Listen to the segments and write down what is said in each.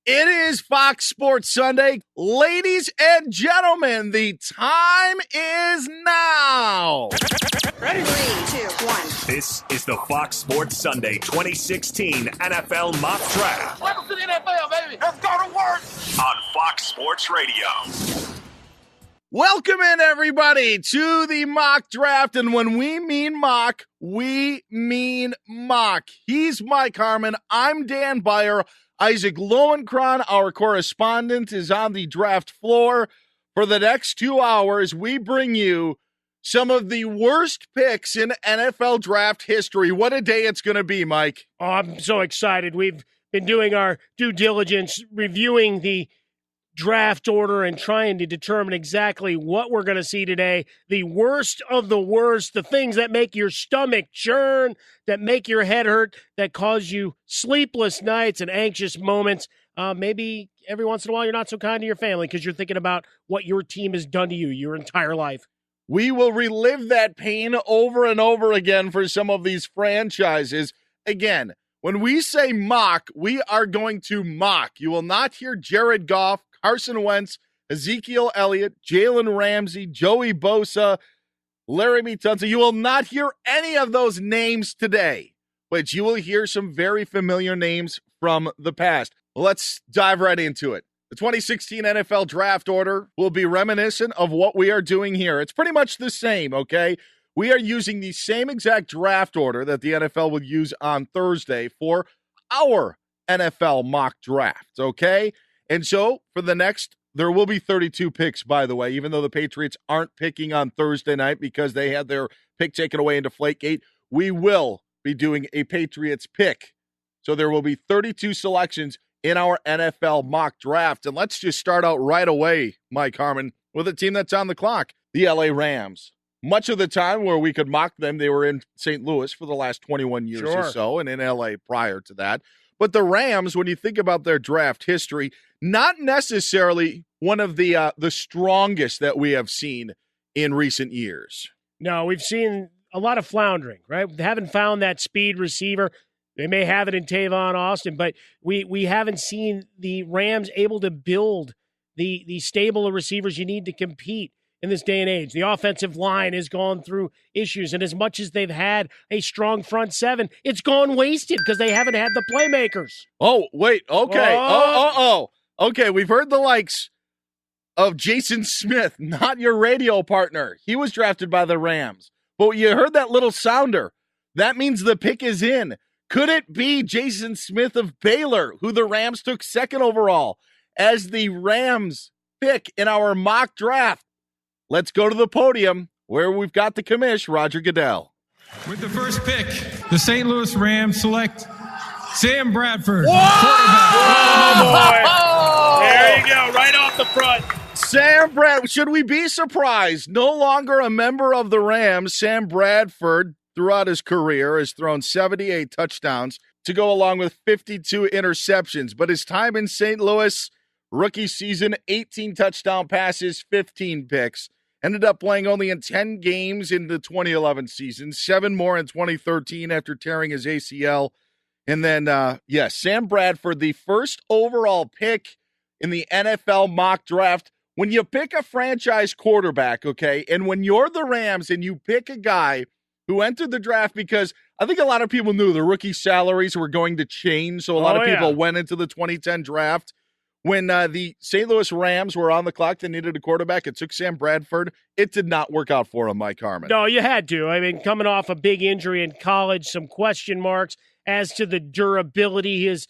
It is Fox Sports Sunday. Ladies and gentlemen, the time is now. Ready? 3, 2, 1. This is the Fox Sports Sunday 2016 NFL Mock Draft. Welcome to the NFL, baby. Let's go to work. On Fox Sports Radio. Welcome in, everybody, to the mock draft. And when we mean mock, we mean mock. He's Mike Harmon. I'm Dan Beyer. Isaac Lowenkron, our correspondent, is on the draft floor. For the next 2 hours, we bring you some of the worst picks in NFL draft history. What a day it's going to be, Mike. Oh, I'm so excited. We've been doing our due diligence, reviewing the draft order and trying to determine exactly what we're going to see today. The worst of the worst, the things that make your stomach churn, that make your head hurt, that cause you sleepless nights and anxious moments. Maybe every once in a while you're not so kind to your family because you're thinking about what your team has done to you your entire life. We will relive that pain over and over again for some of these franchises. Again, when we say mock, we are going to mock. You will not hear Jared Goff, Carson Wentz, Ezekiel Elliott, Jalen Ramsey, Joey Bosa, Laremy Tunsil. You will not hear any of those names today, but you will hear some very familiar names from the past. Let's dive right into it. The 2016 NFL draft order will be reminiscent of what we are doing here. It's pretty much the same, okay? We are using the same exact draft order that the NFL would use on Thursday for our NFL mock draft, okay? And so for the next, there will be 32 picks, by the way, even though the Patriots aren't picking on Thursday night because they had their pick taken away into Deflategate. We will be doing a Patriots pick. So there will be 32 selections in our NFL mock draft. And let's just start out right away, Mike Harmon, with a team that's on the clock, the LA Rams. Much of the time where we could mock them, they were in St. Louis for the last 21 years or so, and in LA prior to that. But the Rams, when you think about their draft history, not necessarily one of the strongest that we have seen in recent years. No, we've seen a lot of floundering, right? We haven't found that speed receiver. They may have it in Tavon Austin, but we haven't seen the Rams able to build the stable of receivers you need to compete in this day and age. The offensive line has gone through issues, and as much as they've had a strong front seven, it's gone wasted because they haven't had the playmakers. Oh, wait, okay. Okay, we've heard the likes of Jason Smith, not your radio partner. He was drafted by the Rams. But you heard that little sounder. That means the pick is in. Could it be Jason Smith of Baylor, who the Rams took second overall, as the Rams pick in our mock draft? Let's go to the podium where we've got the commish, Roger Goodell. With the first pick, the St. Louis Rams select Sam Bradford. Oh, boy. There you go, right off the front. Sam Bradford. Should we be surprised? No longer a member of the Rams, Sam Bradford, throughout his career, has thrown 78 touchdowns to go along with 52 interceptions. But his time in St. Louis, rookie season, 18 touchdown passes, 15 picks. Ended up playing only in 10 games in the 2011 season, 7 more in 2013 after tearing his ACL. And then, Sam Bradford, the first overall pick in the NFL mock draft. When you pick a franchise quarterback, okay, and when you're the Rams and you pick a guy who entered the draft because I think a lot of people knew the rookie salaries were going to change, so a lot of people went into the 2010 draft. When the St. Louis Rams were on the clock, they needed a quarterback. It took Sam Bradford. It did not work out for him, Mike Harmon. No, you had to. I mean, coming off a big injury in college, some question marks as to the durability, his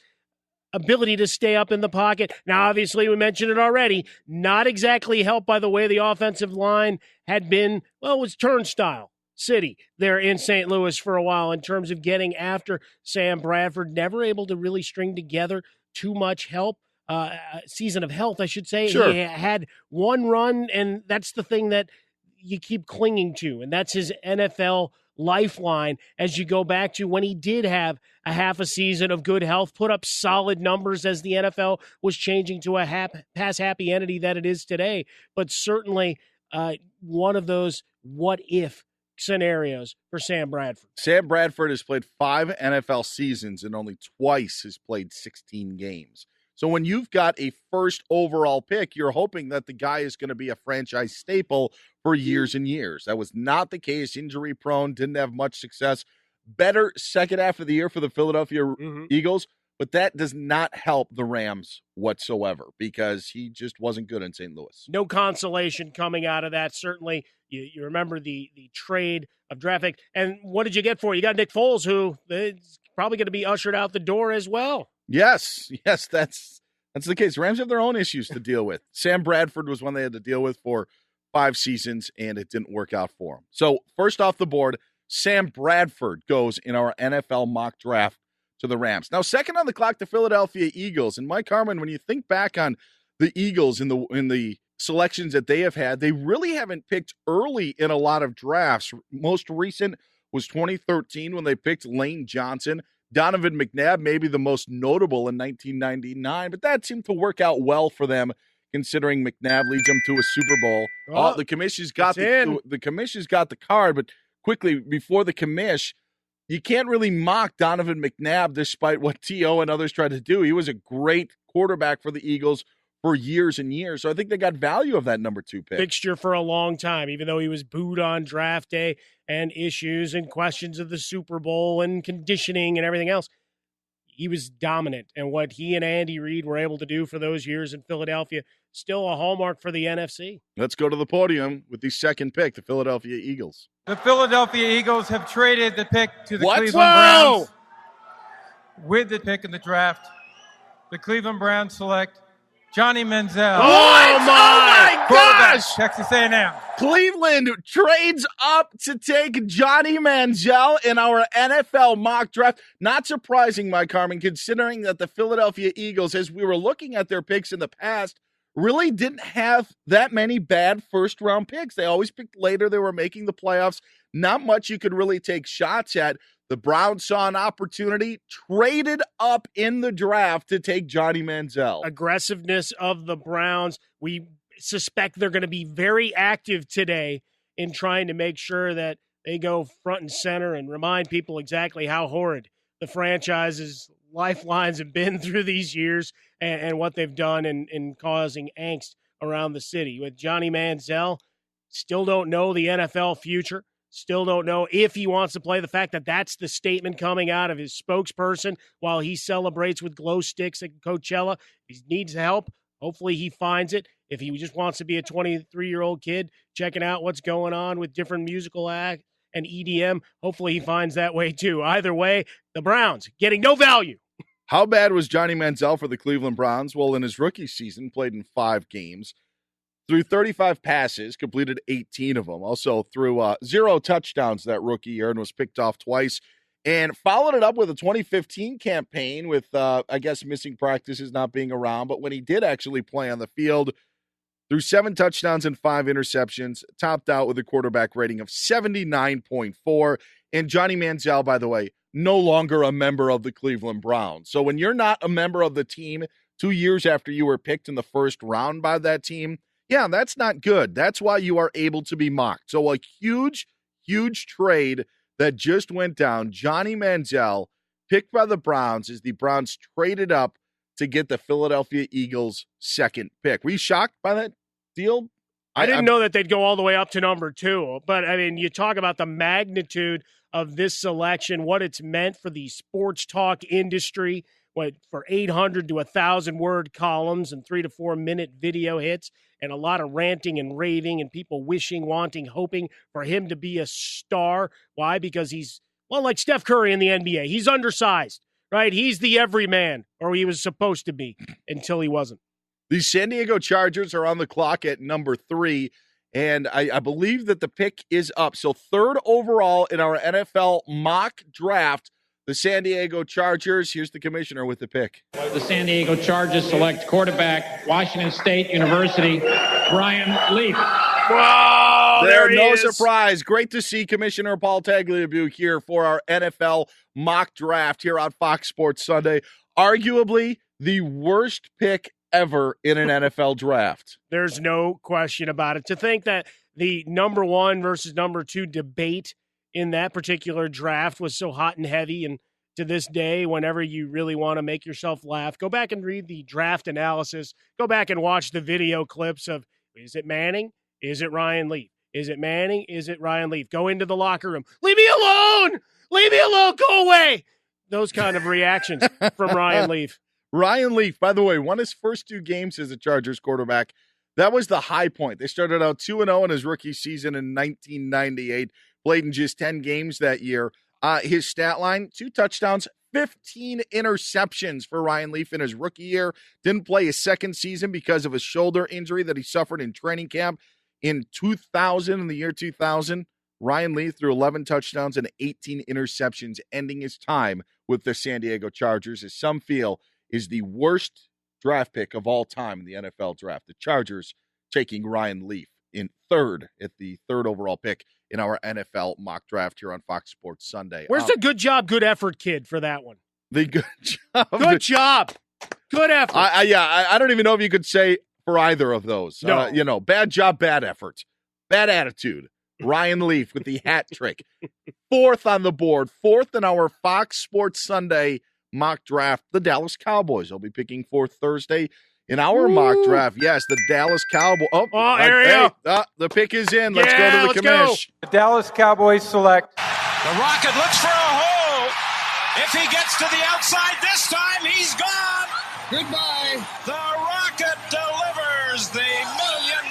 ability to stay up in the pocket. Now, obviously, we mentioned it already, not exactly helped by the way the offensive line had been, well, it was turnstile city there in St. Louis for a while in terms of getting after Sam Bradford. Never able to really string together too much help. Season of health, I should say. Sure. He had one run, and that's the thing that you keep clinging to, and that's his NFL lifeline as you go back to when he did have a half a season of good health, put up solid numbers as the NFL was changing to a pass-happy entity that it is today. But certainly one of those what-if scenarios for Sam Bradford. Sam Bradford has played 5 NFL seasons and only twice has played 16 games. So when you've got a first overall pick, you're hoping that the guy is going to be a franchise staple for years and years. That was not the case. Injury prone, didn't have much success. Better second half of the year for the Philadelphia Eagles, but that does not help the Rams whatsoever because he just wasn't good in St. Louis. No consolation coming out of that. Certainly, you remember the trade of draft pick. And what did you get for it? You got Nick Foles, who is probably going to be ushered out the door as well. Yes, that's the case. Rams have their own issues to deal with. Sam Bradford was one they had to deal with for 5 seasons, and it didn't work out for him. So first off the board, Sam Bradford goes in our NFL mock draft to the Rams. Now, second on the clock, the Philadelphia Eagles. And Mike Harmon, when you think back on the Eagles in the selections that they have had, they really haven't picked early in a lot of drafts. Most recent was 2013 when they picked Lane Johnson. Donovan McNabb, maybe the most notable in 1999, but that seemed to work out well for them, considering McNabb leads them to a Super Bowl. The commission's got the commission's got the card, but quickly before the commish, you can't really mock Donovan McNabb despite what T.O. and others tried to do. He was a great quarterback for the Eagles for years and years. So I think they got value of that number 2 pick. Fixture for a long time, even though he was booed on draft day and issues and questions of the Super Bowl and conditioning and everything else. He was dominant. And what he and Andy Reid were able to do for those years in Philadelphia, still a hallmark for the NFC. Let's go to the podium with the second pick, the Philadelphia Eagles. The Philadelphia Eagles have traded the pick to the Cleveland Whoa! Browns. With the pick in the draft, the Cleveland Browns select Johnny Manziel. Oh my gosh! Texas A&M. Cleveland trades up to take Johnny Manziel in our NFL mock draft. Not surprising, Mike Harmon, considering that the Philadelphia Eagles, as we were looking at their picks in the past, really didn't have that many bad first-round picks. They always picked later. They were making the playoffs. Not much you could really take shots at. The Browns saw an opportunity, traded up in the draft to take Johnny Manziel. Aggressiveness of the Browns. We suspect they're going to be very active today in trying to make sure that they go front and center and remind people exactly how horrid the franchise's lifelines have been through these years and what they've done in causing angst around the city. With Johnny Manziel, still don't know the NFL future. Still don't know if he wants to play. The fact that that's the statement coming out of his spokesperson while he celebrates with glow sticks at Coachella. If he needs help, hopefully he finds it. If he just wants to be a 23-year-old kid checking out what's going on with different musical acts and EDM, hopefully he finds that way too. Either way, the Browns getting no value. How bad was Johnny Manziel for the Cleveland Browns? Well, in his rookie season, played in 5 games. Threw 35 passes, completed 18 of them. Also threw 0 touchdowns that rookie year and was picked off twice. And followed it up with a 2015 campaign with, I guess, missing practices, not being around. But when he did actually play on the field, threw 7 touchdowns and 5 interceptions, topped out with a quarterback rating of 79.4. And Johnny Manziel, by the way, no longer a member of the Cleveland Browns. So when you're not a member of the team 2 years after you were picked in the first round by that team, yeah, that's not good. That's why you are able to be mocked. So a huge, huge trade that just went down. Johnny Manziel, picked by the Browns, as the Browns traded up to get the Philadelphia Eagles' second pick. Were you shocked by that deal? I didn't know that they'd go all the way up to number 2. But, I mean, you talk about the magnitude of this selection, what it's meant for the sports talk industry, for 800 to 1,000-word columns and 3 to 4 minute video hits, and a lot of ranting and raving and people wishing, wanting, hoping for him to be a star. Why? Because he's, well, like Steph Curry in the NBA. He's undersized, right? He's the everyman, or he was supposed to be until he wasn't. The San Diego Chargers are on the clock at number 3, and I believe that the pick is up. So 3rd overall in our NFL mock draft, the San Diego Chargers. Here's the commissioner with the pick. The San Diego Chargers select quarterback, Washington State University, Brian Leaf. Whoa, there he no is. surprise. Great to see Commissioner Paul Tagliabue here for our NFL mock draft here on Fox Sports Sunday. Arguably the worst pick ever in an NFL draft. There's no question about it. To think that the number 1 versus number 2 debate in that particular draft was so hot and heavy, and to this day, whenever you really want to make yourself laugh, go back and read the draft analysis. Go back and watch the video clips of, is it Manning? Is it Ryan Leaf? Is it Manning? Is it Ryan Leaf? Go into the locker room. Leave me alone! Leave me alone! Go away! Those kind of reactions from Ryan Leaf. Ryan Leaf, by the way, won his first 2 games as a Chargers quarterback. That was the high point. They started out 2-0 in his rookie season in 1998, played in just 10 games that year. His stat line, 2 touchdowns, 15 interceptions for Ryan Leaf in his rookie year. Didn't play his second season because of a shoulder injury that he suffered in training camp. In the year 2000, Ryan Leaf threw 11 touchdowns and 18 interceptions, ending his time with the San Diego Chargers, as some feel is the worst draft pick of all time in the NFL draft. The Chargers taking Ryan Leaf in third at the 3rd overall pick in our NFL mock draft here on Fox Sports Sunday. Where's the good job, good effort kid for that one? The good job. Good job. Good effort. I don't even know if you could say for either of those. No. Bad job, bad effort. Bad attitude. Ryan Leaf with the hat trick. 4th on the board. 4th in our Fox Sports Sunday mock draft. The Dallas Cowboys. I'll be picking 4th Thursday. In our mock draft, yes, the Dallas Cowboys. There you go. The pick is in. Let's go to the commish. The Dallas Cowboys select. The Rocket looks for a hole. If he gets to the outside this time, he's gone. Goodbye. The Rocket delivers. The $1 million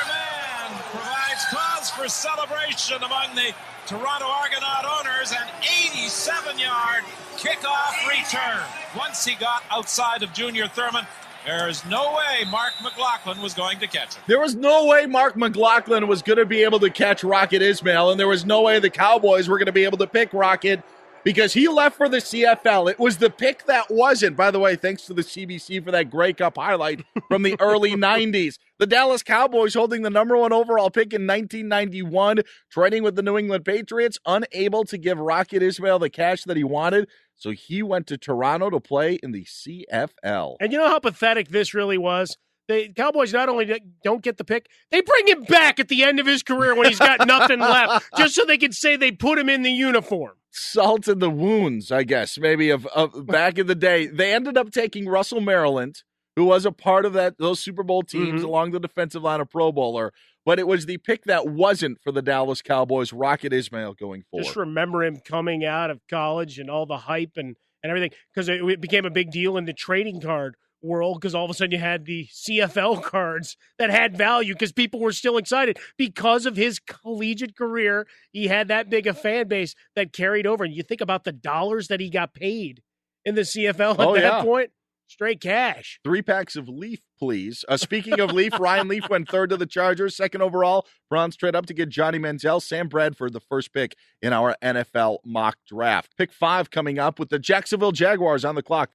man provides cause for celebration among the Toronto Argonaut owners. An 87-yard kickoff return. Once he got outside of Junior Thurman, there's no way Mark McLaughlin was going to catch him. There was no way Mark McLaughlin was going to be able to catch Rocket Ismail, and there was no way the Cowboys were going to be able to pick Rocket because he left for the CFL. It was the pick that wasn't. By the way, thanks to the CBC for that Grey Cup highlight from the early 90s. The Dallas Cowboys holding the number 1 overall pick in 1991, trading with the New England Patriots, unable to give Rocket Ismail the cash that he wanted. So he went to Toronto to play in the CFL. And you know how pathetic this really was? The Cowboys not only don't get the pick, they bring him back at the end of his career when he's got nothing left, just so they can say they put him in the uniform. Salt in the wounds, I guess, maybe of back in the day. They ended up taking Russell Maryland, who was a part of those Super Bowl teams along the defensive line, a Pro Bowler. But it was the pick that wasn't for the Dallas Cowboys, Rocket Ismail, going forward. Just remember him coming out of college and all the hype and everything, because it became a big deal in the trading card world, because all of a sudden you had the CFL cards that had value because people were still excited because of his collegiate career. He had that big a fan base that carried over. And you think about the dollars that he got paid in the CFL at that point. Straight cash. 3 packs of Leaf, please. Speaking of Leaf, Ryan Leaf went 3rd to the Chargers, 2nd overall. Browns trade up to get Johnny Manziel. Sam Bradford, the first pick in our NFL mock draft. Pick 5 coming up with the Jacksonville Jaguars on the clock.